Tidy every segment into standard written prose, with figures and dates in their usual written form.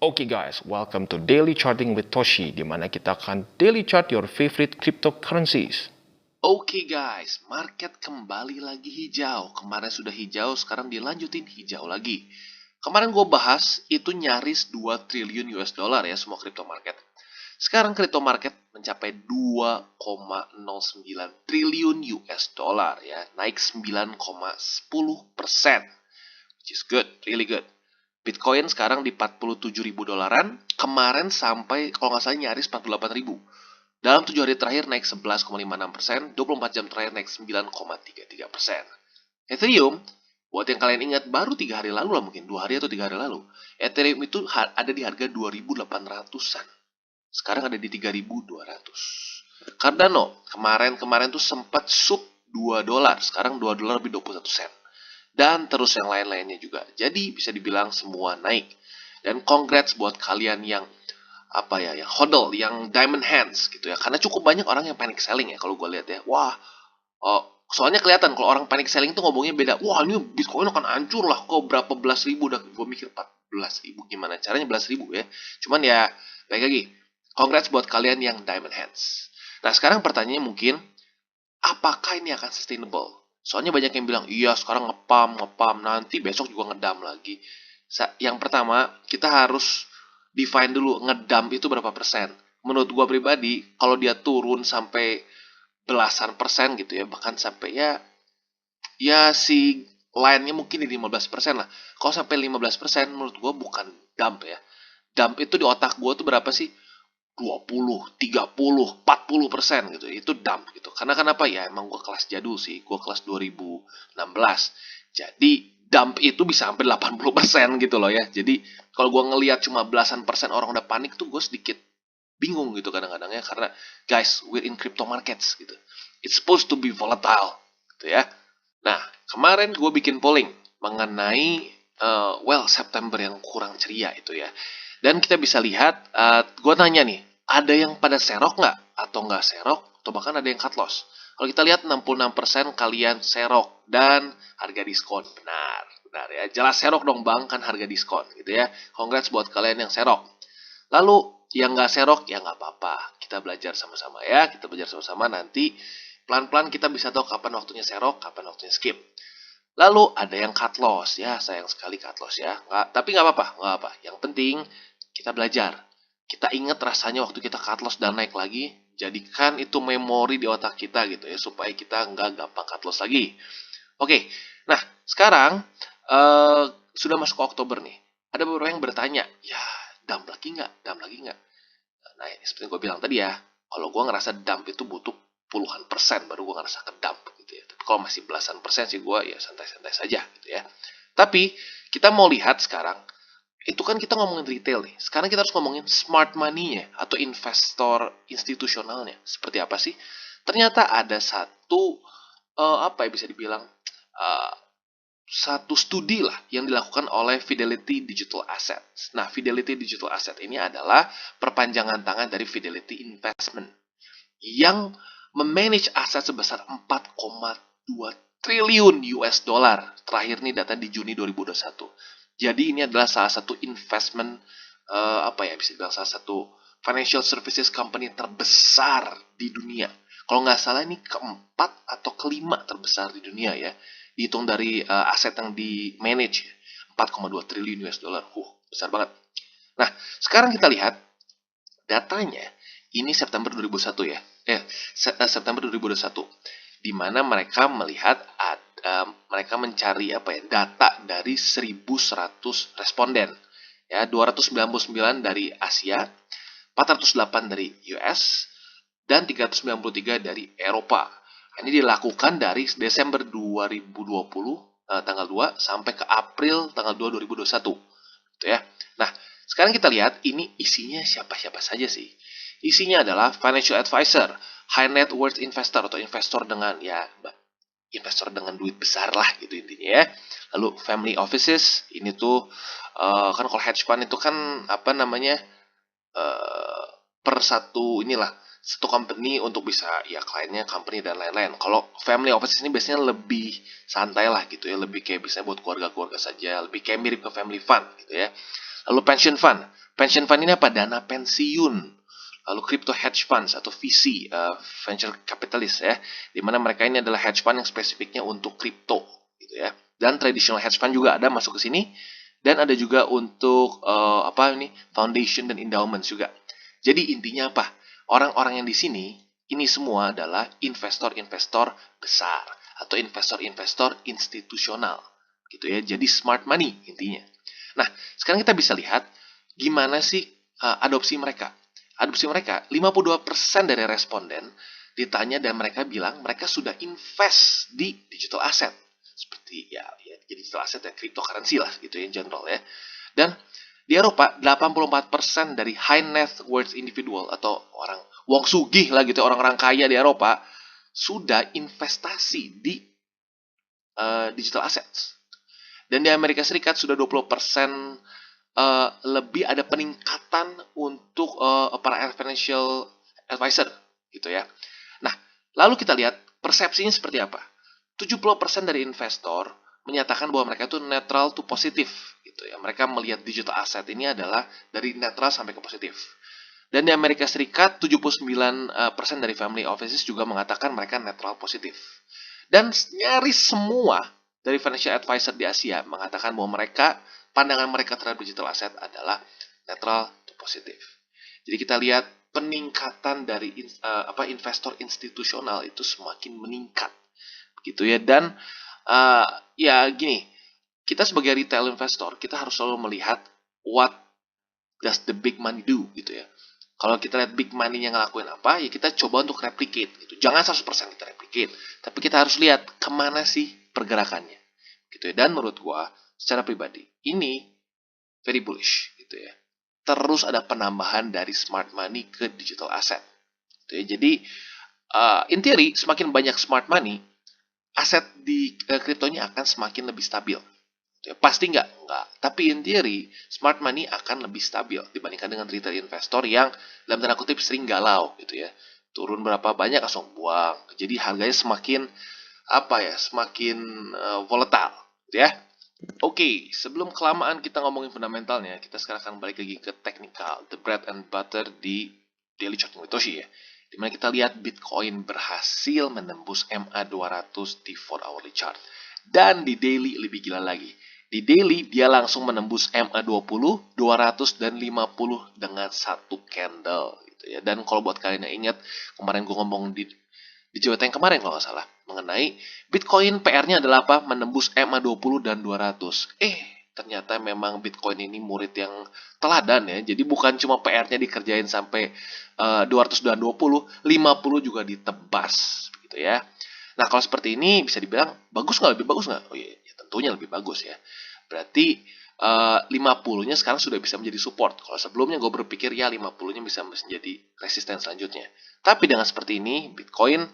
Oke guys, welcome to Daily Charting with Toshi, di mana kita akan daily chart your favorite cryptocurrencies. Oke guys, market kembali lagi hijau. Kemarin sudah hijau, sekarang dilanjutin hijau lagi. Kemarin gue bahas itu nyaris 2 triliun US dollar ya semua crypto market. Sekarang crypto market mencapai 2,09 triliun US dollar ya, naik 9,10%. Which is good, really good. Bitcoin sekarang di 47.000 dolaran, kemarin sampai kalau nggak salah nyaris 48.000. Dalam 7 hari terakhir naik 11,56%, 24 jam terakhir naik 9,33%. Ethereum, buat yang kalian ingat, baru 3 hari lalu lah mungkin, 2 hari atau 3 hari lalu. Ethereum itu ada di harga 2.800-an. Sekarang ada di 3.200. Cardano, kemarin tuh sempat sub 2 dolar, sekarang 2 dolar lebih 21 sen. Dan terus yang lain-lainnya juga. Jadi bisa dibilang semua naik. Dan congrats buat kalian yang yang hodl, yang diamond hands gitu ya. Karena cukup banyak orang yang panic selling ya kalau gue lihat ya. Wah, soalnya kelihatan kalau orang panic selling tuh ngomongnya beda. Wah, ini Bitcoin akan hancur lah. Kok berapa belas ribu udah gue mikir 14 ribu gimana caranya 11 ribu ya. Cuman ya, baik lagi. Congrats buat kalian yang diamond hands. Nah, sekarang pertanyaannya mungkin apakah ini akan sustainable? Soalnya banyak yang bilang, iya sekarang ngepam, nanti besok juga ngedam lagi. Yang pertama, kita harus define dulu, ngedam itu berapa persen. Menurut gua pribadi, kalau dia turun sampai belasan persen gitu ya, bahkan sampai ya si line-nya mungkin di 15% lah. Kalau sampai 15%, menurut gua bukan dump ya. Dump itu di otak gua tuh berapa sih? 20, 30, 40% gitu. Itu dump gitu. Karena kenapa ya? Emang gue kelas jadul sih. Gue kelas 2016. Jadi dump itu bisa sampai 80% gitu loh ya. Jadi kalau gue ngelihat cuma belasan persen orang udah panik tuh gue sedikit bingung gitu kadang-kadang ya. Karena guys, we're in crypto markets gitu. It's supposed to be volatile gitu ya. Nah, kemarin gue bikin polling mengenai September yang kurang ceria itu ya. Dan kita bisa lihat, gue nanya nih, ada yang pada serok nggak? Atau nggak serok? Atau bahkan ada yang cut loss? Kalau kita lihat 66% kalian serok dan harga diskon. Benar ya. Jelas serok dong bang, kan harga diskon gitu ya. Congrats buat kalian yang serok. Lalu yang nggak serok ya nggak apa-apa. Kita belajar sama-sama ya. Kita belajar sama-sama nanti pelan-pelan kita bisa tahu kapan waktunya serok, kapan waktunya skip. Lalu ada yang cut loss ya, sayang sekali cut loss ya. Tapi nggak apa-apa. Yang penting kita belajar. Kita ingat rasanya waktu kita cut loss dan naik lagi. Jadikan itu memori di otak kita gitu ya, supaya kita nggak gampang cut loss lagi. Oke, nah sekarang sudah masuk ke Oktober nih. Ada beberapa yang bertanya, ya dump lagi nggak? Dump lagi nggak? Nah, seperti gue bilang tadi ya, kalau gue ngerasa dump itu butuh puluhan persen baru gue ngerasa ke dump gitu ya. Tapi kalau masih belasan persen sih gue ya santai-santai saja gitu ya. Tapi kita mau lihat sekarang, itu kan kita ngomongin retail nih. Sekarang kita harus ngomongin smart money-nya atau investor institusionalnya. Seperti apa sih? Ternyata ada satu bisa dibilang eh, satu studi lah yang dilakukan oleh Fidelity Digital Assets. Nah, Fidelity Digital Asset ini adalah perpanjangan tangan dari Fidelity Investment yang memanage aset sebesar 4,2 triliun US dollar. Terakhir nih data di Juni 2021. Jadi ini adalah salah satu investment bisa dibilang salah satu financial services company terbesar di dunia. Kalau nggak salah ini keempat atau kelima terbesar di dunia ya. Dihitung dari aset yang di manage 4,2 triliun US dollar. Besar banget. Nah, sekarang kita lihat datanya. Ini September 2001 ya. September 2021. Di mana mereka melihat mereka mencari data dari 1.100 responden. Ya, 299 dari Asia, 408 dari US, dan 393 dari Eropa. Ini dilakukan dari Desember 2020 tanggal 2 sampai ke April tanggal 2 2021. Gitu ya. Nah, sekarang kita lihat ini isinya siapa-siapa saja sih. Isinya adalah financial advisor, high net worth investor atau investor dengan investor dengan duit besar lah gitu intinya ya. Lalu family offices, ini tuh kan kalau hedge fund itu kan per satu company untuk bisa ya kliennya company dan lain-lain. Kalau family office ini biasanya lebih santai lah gitu ya, lebih kayak bisa buat keluarga-keluarga saja, lebih kayak mirip ke family fund gitu ya. Lalu pension fund. Pension fund ini apa? Dana pensiun. Lalu crypto hedge funds atau VC, venture capitalist ya, di mana mereka ini adalah hedge fund yang spesifiknya untuk kripto gitu ya. Dan traditional hedge fund juga ada masuk ke sini, dan ada juga untuk foundation dan endowments juga. Jadi intinya apa? Orang-orang yang di sini ini semua adalah investor-investor besar atau investor-investor institusional gitu ya. Jadi smart money intinya. Nah, sekarang kita bisa lihat gimana sih adopsi mereka. Adopsi mereka, 52% dari responden ditanya dan mereka bilang mereka sudah invest di digital asset. Seperti ya digital asset dan cryptocurrency lah gitu ya in general ya. Dan di Eropa, 84% dari high net worth individual atau orang wong sugih lah gitu, orang-orang kaya di Eropa sudah investasi di digital assets. Dan di Amerika Serikat sudah 20% lebih ada peningkatan untuk para financial advisor gitu ya. Nah, lalu kita lihat persepsinya seperti apa. 70% dari investor menyatakan bahwa mereka itu netral to positif gitu ya. Mereka melihat digital asset ini adalah dari netral sampai ke positif. Dan di Amerika Serikat 79% dari family offices juga mengatakan mereka netral positif. Dan nyaris semua dari financial advisor di Asia mengatakan bahwa pandangan mereka terhadap digital asset adalah netral to positif. Jadi kita lihat peningkatan dari investor institusional itu semakin meningkat, gitu ya. Dan gini, kita sebagai retail investor kita harus selalu melihat what does the big money do, gitu ya. Kalau kita lihat big money yang ngelakuin apa, ya kita coba untuk replicate, gitu. Jangan 100% kita replicate, tapi kita harus lihat kemana sih pergerakannya, gitu ya. Dan menurut gua, secara pribadi, ini very bullish, gitu ya. Terus ada penambahan dari smart money ke digital asset, gitu ya. Jadi, in theory, semakin banyak smart money, aset di kriptonya akan semakin lebih stabil. Ya, pasti enggak. Tapi in theory, smart money akan lebih stabil dibandingkan dengan retail investor yang dalam tanda kutip sering galau gitu ya. Turun berapa banyak langsung buang. Jadi harganya semakin semakin volatile gitu ya. Oke, sebelum kelamaan kita ngomongin fundamentalnya, kita sekarang akan balik lagi ke technical, the bread and butter di daily charting with Toshi ya. Dimana kita lihat Bitcoin berhasil menembus MA200 di 4 hourly chart. Dan di daily lebih gila lagi. Di daily dia langsung menembus MA20, 200 dan 50 dengan satu candle gitu ya. Dan kalau buat kalian yang ingat kemarin gue ngomong di JWT yang kemarin kalau nggak salah mengenai Bitcoin PR-nya adalah apa? Menembus MA20 dan 200. Ternyata memang Bitcoin ini murid yang teladan ya. Jadi bukan cuma PR-nya dikerjain sampai 200 dan 20, 50 juga ditebas gitu ya. Nah, kalau seperti ini bisa dibilang bagus nggak? Lebih bagus nggak? Oh iya, ya, tentunya lebih bagus ya. Berarti 50-nya sekarang sudah bisa menjadi support. Kalau sebelumnya gue berpikir ya 50-nya bisa menjadi resisten selanjutnya. Tapi dengan seperti ini, Bitcoin,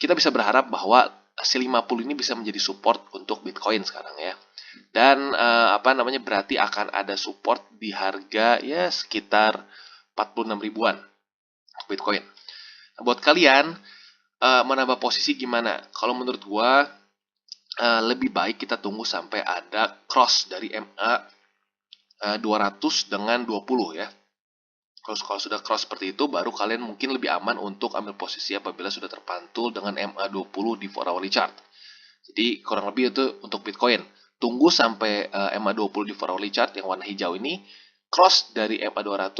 kita bisa berharap bahwa si 50 ini bisa menjadi support untuk Bitcoin sekarang ya. Dan berarti akan ada support di harga ya sekitar 46 ribuan Bitcoin. Nah, buat kalian menambah posisi gimana? Kalau menurut gua lebih baik kita tunggu sampai ada cross dari MA 200 dengan 20 ya. Kalau sudah cross seperti itu, baru kalian mungkin lebih aman untuk ambil posisi apabila sudah terpantul dengan MA20 di 4 hourly chart. Jadi kurang lebih itu untuk Bitcoin. Tunggu sampai MA20 di 4 hourly chart yang warna hijau ini cross dari MA200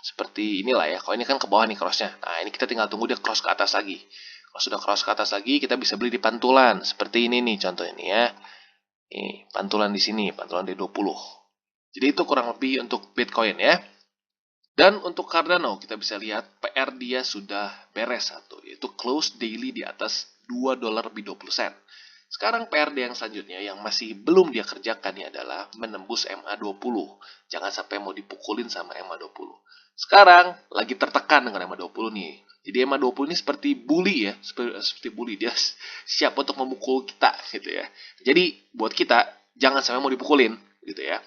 seperti inilah ya. Kalau ini kan ke bawah nih crossnya. Nah, ini kita tinggal tunggu dia cross ke atas lagi. Kalau sudah cross ke atas lagi, kita bisa beli di pantulan. Seperti ini nih contoh ini ya. Ini pantulan di sini, pantulan di 20. Jadi itu kurang lebih untuk Bitcoin ya. Dan untuk Cardano, kita bisa lihat PR dia sudah beres satu, yaitu close daily di atas $2 lebih 20 sen. Sekarang PRD yang selanjutnya yang masih belum dia kerjakan ini adalah menembus MA20. Jangan sampai mau dipukulin sama MA20. Sekarang lagi tertekan dengan MA20 nih. Jadi MA20 ini seperti bully ya, seperti bully, dia siap untuk memukul kita gitu ya. Jadi buat kita jangan sampai mau dipukulin gitu ya.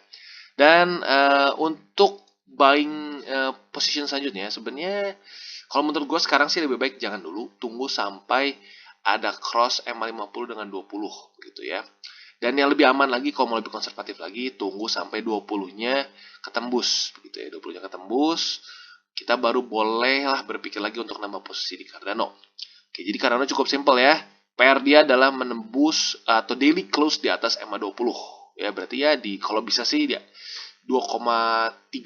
Dan untuk buying position selanjutnya sebenarnya kalau menurut gue sekarang sih lebih baik jangan dulu, tunggu sampai ada cross MA50 dengan 20 gitu ya. Dan yang lebih aman lagi kalau mau lebih konservatif lagi, tunggu sampai 20-nya ketembus gitu ya. 20-nya ketembus, kita baru bolehlah berpikir lagi untuk nambah posisi di Cardano. Oke, jadi Cardano cukup simpel ya. PR dia adalah menembus atau daily close di atas EMA20. Ya, berarti ya kalau bisa sih dia 2,3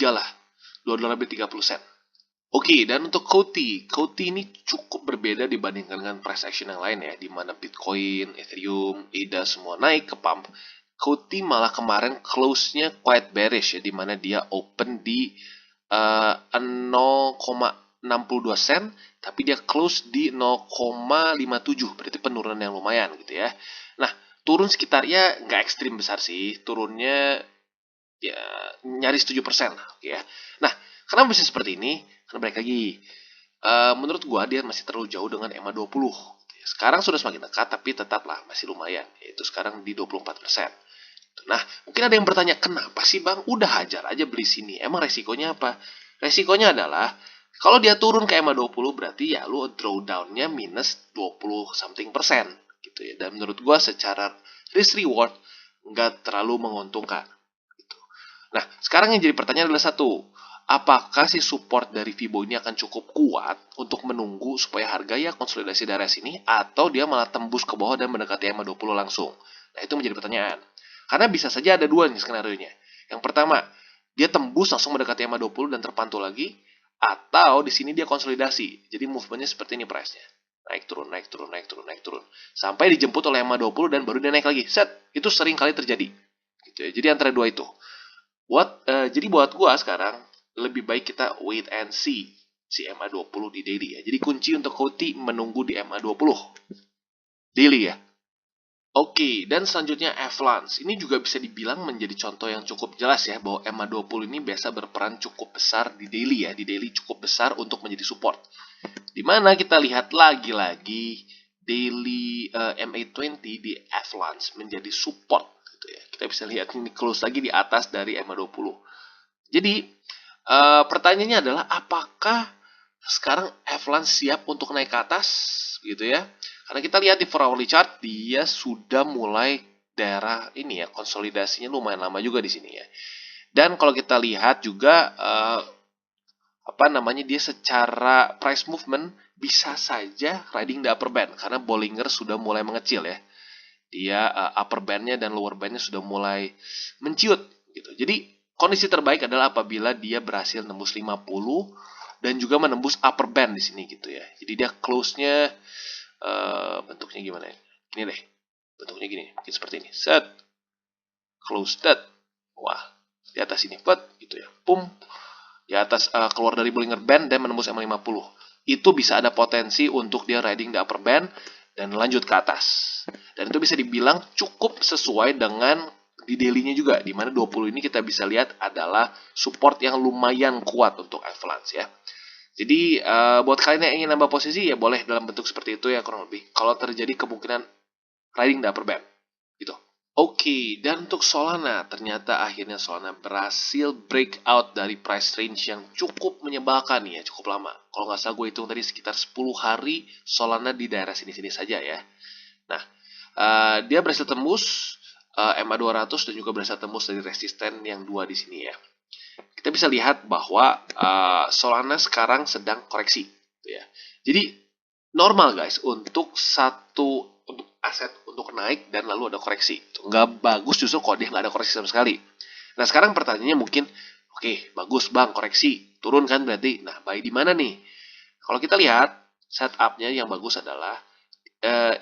lah. $2 lebih 30 sen. Oke, dan untuk Coty ini cukup berbeda dibandingkan dengan price action yang lain ya, di mana Bitcoin, Ethereum, ADA semua naik ke pump. Coty malah kemarin close-nya quite bearish ya, di mana dia open di 0,62 sen, tapi dia close di 0,57, berarti penurunan yang lumayan gitu ya. Nah, turun sekitarnya nggak ekstrim besar sih, turunnya ya nyaris 7%. Oke ya. Nah, kenapa bisa seperti ini? Karena balik lagi, menurut gua dia masih terlalu jauh dengan EMA20. Sekarang sudah semakin dekat, tapi tetaplah masih lumayan, yaitu sekarang di 24%. Nah, mungkin ada yang bertanya, kenapa sih bang? Udah hajar aja beli sini. Emang resikonya apa? Resikonya adalah, kalau dia turun ke EMA20, berarti ya lu drawdown-nya minus 20 something persen. Gitu ya. Dan menurut gua secara risk reward, nggak terlalu menguntungkan. Nah, sekarang yang jadi pertanyaan adalah satu, apakah si support dari Fibo ini akan cukup kuat untuk menunggu supaya harga ya konsolidasi dari sini, atau dia malah tembus ke bawah dan mendekati EMA20 langsung? Nah, itu menjadi pertanyaan. Karena bisa saja ada dua nih skenario-nya. Yang pertama, dia tembus langsung mendekati EMA20 dan terpantul lagi, atau di sini dia konsolidasi. Jadi movement-nya seperti ini price-nya. Naik turun, naik turun, naik turun, naik turun. Sampai dijemput oleh EMA20 dan baru dia naik lagi. Set, itu sering kali terjadi. Gitu ya. Jadi antara dua itu. Jadi buat gua sekarang lebih baik kita wait and see si MA20 di daily ya. Jadi kunci untuk Coty menunggu di MA20 daily ya. Oke, dan selanjutnya Avalanche. Ini juga bisa dibilang menjadi contoh yang cukup jelas ya, bahwa MA20 ini biasa berperan cukup besar di daily ya. Di daily cukup besar untuk menjadi support. Dimana kita lihat lagi-lagi daily MA20 di Avalanche menjadi support. Gitu ya. Kita bisa lihat ini close lagi di atas dari MA20. Jadi pertanyaannya adalah apakah sekarang Avalanche siap untuk naik ke atas gitu ya? Karena kita lihat di 4 hourly chart dia sudah mulai daerah ini ya, konsolidasinya lumayan lama juga di sini ya. Dan kalau kita lihat juga dia secara price movement bisa saja riding the upper band karena Bollinger sudah mulai mengecil ya. Dia upper bandnya dan lower bandnya sudah mulai menciut gitu. Jadi kondisi terbaik adalah apabila dia berhasil nembus 50 dan juga menembus upper band di sini gitu ya. Jadi dia close-nya bentuknya gimana ya? Ini deh. Bentuknya gini, mungkin seperti ini. Set. Close that. Wah, di atas ini pet gitu ya. Pum. Di atas keluar dari Bollinger Band dan menembus M50. Itu bisa ada potensi untuk dia riding the upper band dan lanjut ke atas. Dan itu bisa dibilang cukup sesuai dengan di daily-nya juga, di mana 20 ini kita bisa lihat adalah support yang lumayan kuat untuk Avalanche ya. Jadi buat kalian yang ingin nambah posisi ya boleh dalam bentuk seperti itu ya kurang lebih. Kalau terjadi kemungkinan riding the upper band gitu. Oke, dan untuk Solana, ternyata akhirnya Solana berhasil breakout dari price range yang cukup menyebalkan ya, cukup lama. Kalau nggak salah gue hitung tadi sekitar 10 hari Solana di daerah sini-sini saja ya. Nah, dia berhasil tembus MA200 dan juga berhasil tembus dari resisten yang dua di sini ya. Kita bisa lihat bahwa Solana sekarang sedang koreksi gitu ya. Jadi normal guys untuk aset untuk naik dan lalu ada koreksi. Nggak bagus justru kalau dia nggak ada koreksi sama sekali. Nah sekarang pertanyaannya mungkin, oke, bagus bang koreksi, turun kan berarti. Nah buy di mana nih? Kalau kita lihat setupnya yang bagus adalah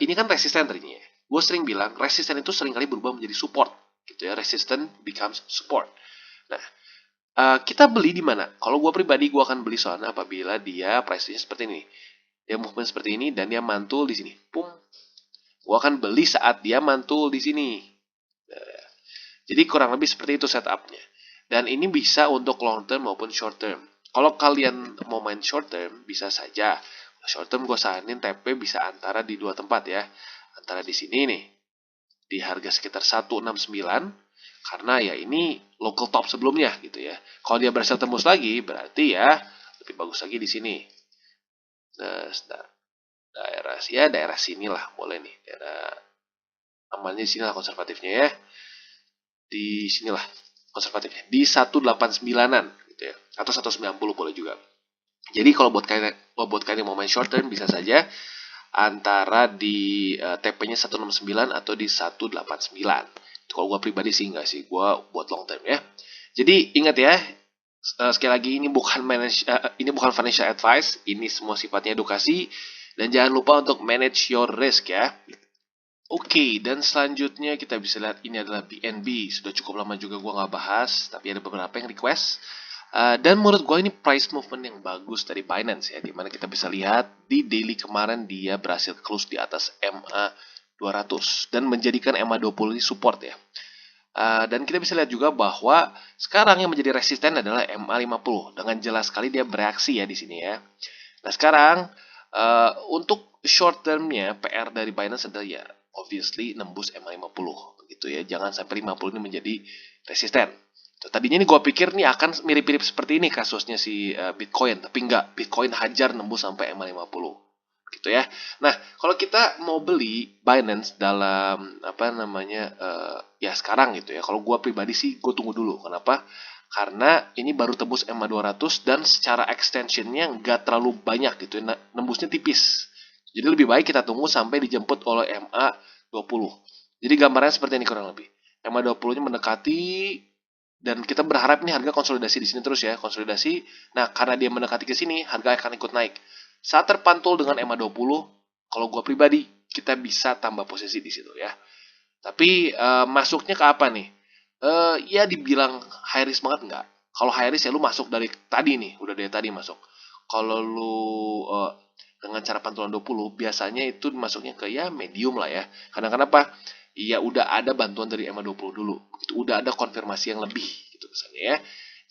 ini kan resisten tadinya. Gue sering bilang resisten itu seringkali berubah menjadi support, gitu ya. Resisten becomes support. Nah kita beli di mana? Kalau gue pribadi gue akan beli Solana apabila dia price-nya seperti ini. Dia movement seperti ini dan dia mantul di sini. Pum. Gue akan beli saat dia mantul di sini. Jadi kurang lebih seperti itu setupnya. Dan ini bisa untuk long term maupun short term. Kalau kalian mau main short term, bisa saja. Short term gue saranin TP bisa antara di dua tempat ya. Antara di sini nih. Di harga sekitar 169. Karena ya ini local top sebelumnya gitu ya. Kalau dia berhasil tembus lagi, berarti ya lebih bagus lagi di sini. Nah, daerah sinilah boleh nih. Daerah amannya di sinilah konservatifnya ya. Di sinilah konservatifnya. Di 189-an. gitu ya. Atau 190 boleh juga. Jadi kalau buat kalian yang mau main short term bisa saja antara di TP-nya 169 atau di 189. Kalau gue pribadi sih enggak sih, gue buat long term ya. Jadi ingat ya, sekali lagi ini bukan financial advice, ini semua sifatnya edukasi dan jangan lupa untuk manage your risk ya. Oke, dan selanjutnya kita bisa lihat ini adalah BNB. Sudah cukup lama juga gue nggak bahas, tapi ada beberapa yang request. Dan menurut gue ini price movement yang bagus dari Binance ya, dimana kita bisa lihat di daily kemarin dia berhasil close di atas MA 200 dan menjadikan MA 20 ini support ya. Dan kita bisa lihat juga bahwa sekarang yang menjadi resisten adalah MA 50. Dengan jelas sekali dia bereaksi ya di sini ya. Nah sekarang untuk short termnya PR dari Binance adalah ya obviously nembus MA 50 begitu ya. Jangan sampai 50 ini menjadi resisten. Tadinya ini gue pikir nih akan mirip-mirip seperti ini kasusnya si Bitcoin, tapi enggak, Bitcoin hajar nembus sampai MA 50 gitu ya. Nah, kalau kita mau beli Binance dalam ya sekarang gitu ya. Kalau gue pribadi sih gue tunggu dulu. Kenapa? Karena ini baru tembus MA 200 dan secara extensionnya nggak terlalu banyak gitu ya. Nembusnya tipis. Jadi lebih baik kita tunggu sampai dijemput oleh MA 20. Jadi gambarnya seperti ini kurang lebih. MA 20-nya mendekati dan kita berharap ini harga konsolidasi di sini terus ya, konsolidasi. Nah, karena dia mendekati ke sini, harga akan ikut naik. Saat terpantul dengan MA 20, kalau gue pribadi, kita bisa tambah posisi di situ ya. Tapi masuknya ke apa nih? Ya dibilang high risk banget enggak. Kalau high risk ya lu masuk dari tadi nih, udah dari tadi masuk. Kalau lu dengan cara pantulan 20, biasanya itu masuknya ke ya medium lah ya. Karena kenapa? Ya udah ada bantuan dari MA 20 dulu. Itu udah ada konfirmasi yang lebih gitu kesannya ya.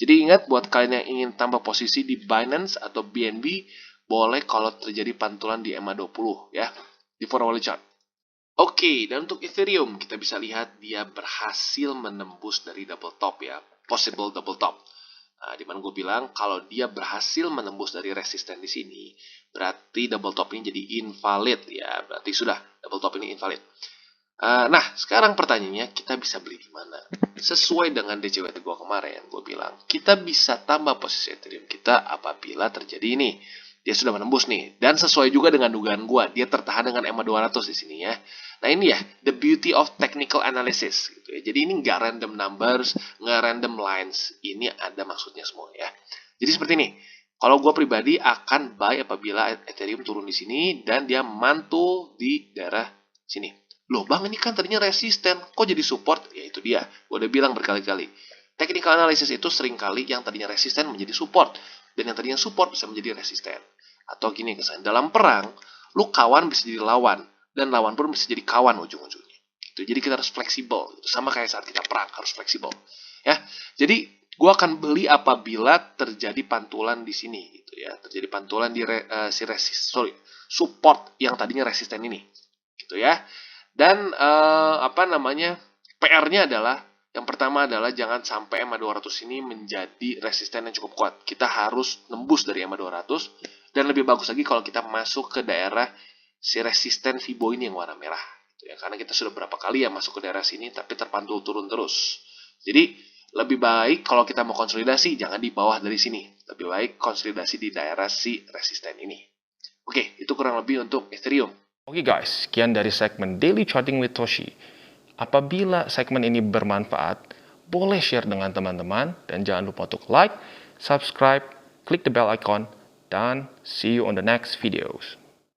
Jadi ingat buat kalian yang ingin tambah posisi di Binance atau BNB, boleh kalau terjadi pantulan di MA 20 ya, di 4 hourly chart. Oke, dan untuk Ethereum kita bisa lihat dia berhasil menembus dari double top ya, possible double top. Nah, dimana gue bilang kalau dia berhasil menembus dari resisten di sini, berarti double top ini jadi invalid ya, berarti sudah double top ini invalid. Nah, sekarang pertanyaannya kita bisa beli di mana? Sesuai dengan DCWT gue kemarin, gue bilang kita bisa tambah posisi Ethereum kita apabila terjadi ini. Dia sudah menembus nih, dan sesuai juga dengan dugaan gue, dia tertahan dengan MA 200 di sini ya. Nah ini ya, the beauty of technical analysis gitu ya. Jadi ini nggak random numbers, nggak random lines, ini ada maksudnya semua ya. Jadi seperti ini. Kalau gue pribadi akan buy apabila Ethereum turun di sini dan dia mantul di daerah sini. Loh bang, ini kan tadinya resisten, kok jadi support? Ya itu dia, gue udah bilang berkali-kali. Technical analysis itu seringkali yang tadinya resisten menjadi support. Dan yang tadinya support bisa menjadi resisten. Atau gini kesan, dalam perang, lu kawan bisa jadi lawan. Dan lawan pun bisa jadi kawan ujung-ujungnya. Gitu. Jadi kita harus fleksibel. Gitu. Sama kayak saat kita perang, harus fleksibel. Ya, jadi gue akan beli apabila terjadi pantulan di sini. Gitu ya. Terjadi pantulan di support yang tadinya resisten ini. Gitu ya. Dan PR-nya adalah yang pertama adalah jangan sampai MA 200 ini menjadi resisten yang cukup kuat. Kita harus nembus dari MA 200 dan lebih bagus lagi kalau kita masuk ke daerah si resisten Fibo ini yang warna merah. Gitu ya. Karena kita sudah berapa kali ya masuk ke daerah sini tapi terpantul turun terus. Jadi lebih baik kalau kita mau konsolidasi jangan di bawah dari sini. Lebih baik konsolidasi di daerah si resisten ini. Oke, itu kurang lebih untuk Ethereum. Oke guys, sekian dari segmen Daily Charting with Toshi. Apabila segmen ini bermanfaat, boleh share dengan teman-teman dan jangan lupa untuk like, subscribe, klik the bell icon, dan see you on the next videos.